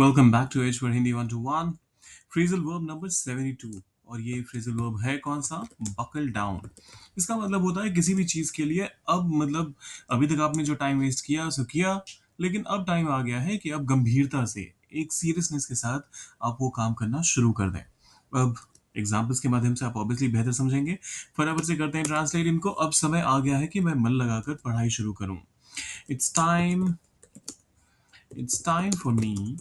Welcome back to H for Hindi 121 phrasal verb number 72। और ये phrasal verb है कौन सा? Buckle down. इसका मतलब होता है किसी भी चीज़ के लिए अब मतलब अभी तक आपने जो टाइम वेस्ट किया सो किया, लेकिन अब टाइम आ गया है कि अब गंभीरता से एक सीरियसनेस के साथ आप वो काम करना शुरू कर दें। अब एग्जाम्पल्स के माध्यम से आप ऑब्वियसली बेहतर समझेंगे। फटाफट से करते हैं ट्रांसलेट इनको। अब समय आ गया है कि मैं मन लगाकर पढ़ाई शुरू करूं। It's time it's time for मी,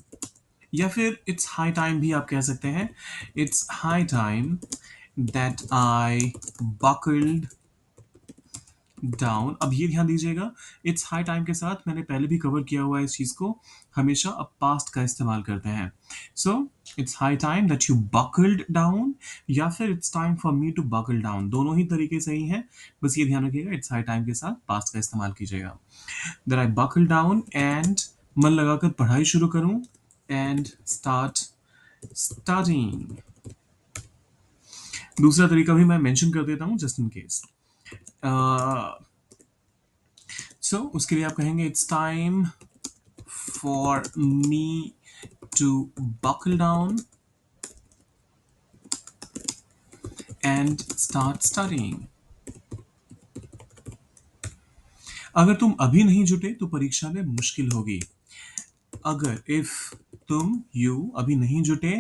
या फिर इट्स हाई टाइम भी आप कह सकते हैं। It's high time that I buckled down. अब ये ध्यान दीजिएगा, इट्स हाई टाइम के साथ मैंने पहले भी कवर किया हुआ है इस चीज को, हमेशा अब पास्ट का इस्तेमाल करते हैं। So it's high time that you buckled down, या फिर it's time for me to buckle down. दोनों ही तरीके सही हैं, बस ये ध्यान रखिएगा इट्स हाई टाइम के साथ पास्ट का इस्तेमाल कीजिएगा। That I buckle down and मन लगाकर पढ़ाई शुरू करूं, एंड स्टार्ट स्टार्टिंग। दूसरा तरीका भी मैं मेंशन कर देता हूं जस्ट इन केस। सो उसके लिए आप कहेंगे it's time for me to buckle down and start studying. अगर तुम अभी नहीं जुटे तो परीक्षा में मुश्किल होगी। अगर इफ तुम यू अभी नहीं जुटे,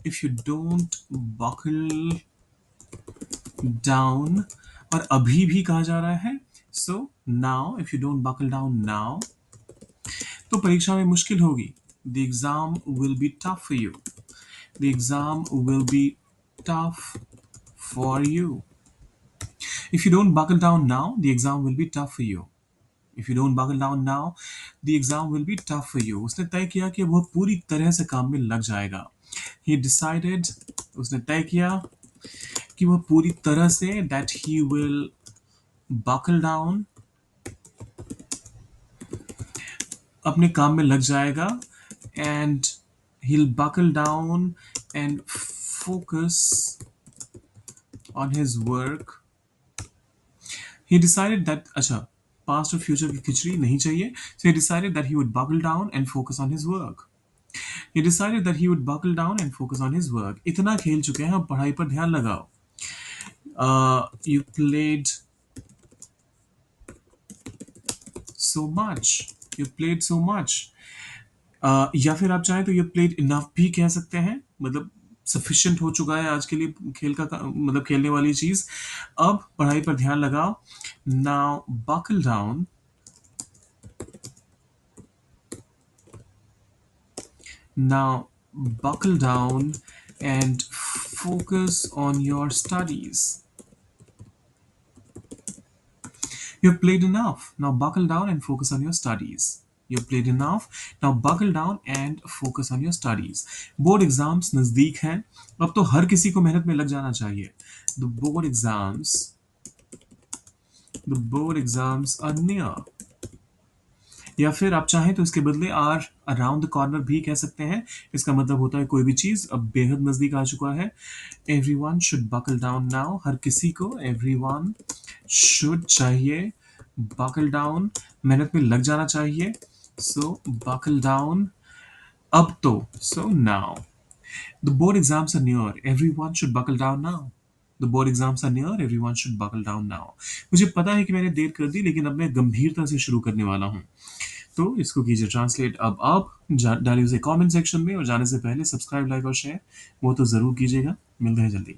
if you don't buckle down, और अभी भी कहा जा रहा है। So now if you don't buckle down now, तो परीक्षा में मुश्किल होगी। The exam will be tough for you. The exam will be tough for you. If you don't buckle down now, the exam will be tough for you. If you don't buckle down now, the exam will be tough for you. उसने तय किया कि वह पूरी तरह से काम में लग जाएगा। ही डिसाइडेड, उसने तय किया कि वह पूरी तरह से, that he will buckle down, अपने काम में लग जाएगा। And he'll buckle down and focus on his work. He decided that, अच्छा, past और future की खिचड़ी नहीं चाहिए। So he decided that he would buckle down and focus on his work. He decided that he would buckle down and focus on his work. इतना खेल चुके हैं, अब पढ़ाई पर ध्यान लगाओ। You played so much. You played so much. या फिर आप चाहें तो ये प्लेड इनफ भी कह सकते हैं, मतलब सफिशिएंट हो चुका है आज के लिए खेल का मतलब खेलने वाली चीज। अब पढ़ाई पर ध्यान लगाओ। Now buckle down, now buckle down and focus on your studies. You have played enough. Now buckle down and focus on your studies. You have played enough. Now buckle down and focus on your studies. Board exams नजदीक हैं, अब तो हर किसी को मेहनत में लग जाना चाहिए। The board exams, the board exams are near. या फिर आप चाहें तो इसके बदले आर अराउंड द कॉर्नर भी कह सकते हैं। इसका मतलब होता है कोई भी चीज अब बेहद नजदीक आ चुका है। Everyone should buckle down now. हर किसी को everyone should चाहिए, buckle down मेहनत में लग जाना चाहिए। So buckle down, अब तो, so now. The board exams are near. Everyone should buckle down now. The board exams are near. Everyone should buckle down now. मुझे पता है कि मैंने देर कर दी, लेकिन अब मैं गंभीरता से शुरू करने वाला हूँ। तो इसको कीजिए ट्रांसलेट। अब आप डालिए उसे कमेंट सेक्शन में, और जाने से पहले सब्सक्राइब, लाइक और शेयर वो तो जरूर कीजिएगा। मिलते हैं जल्दी।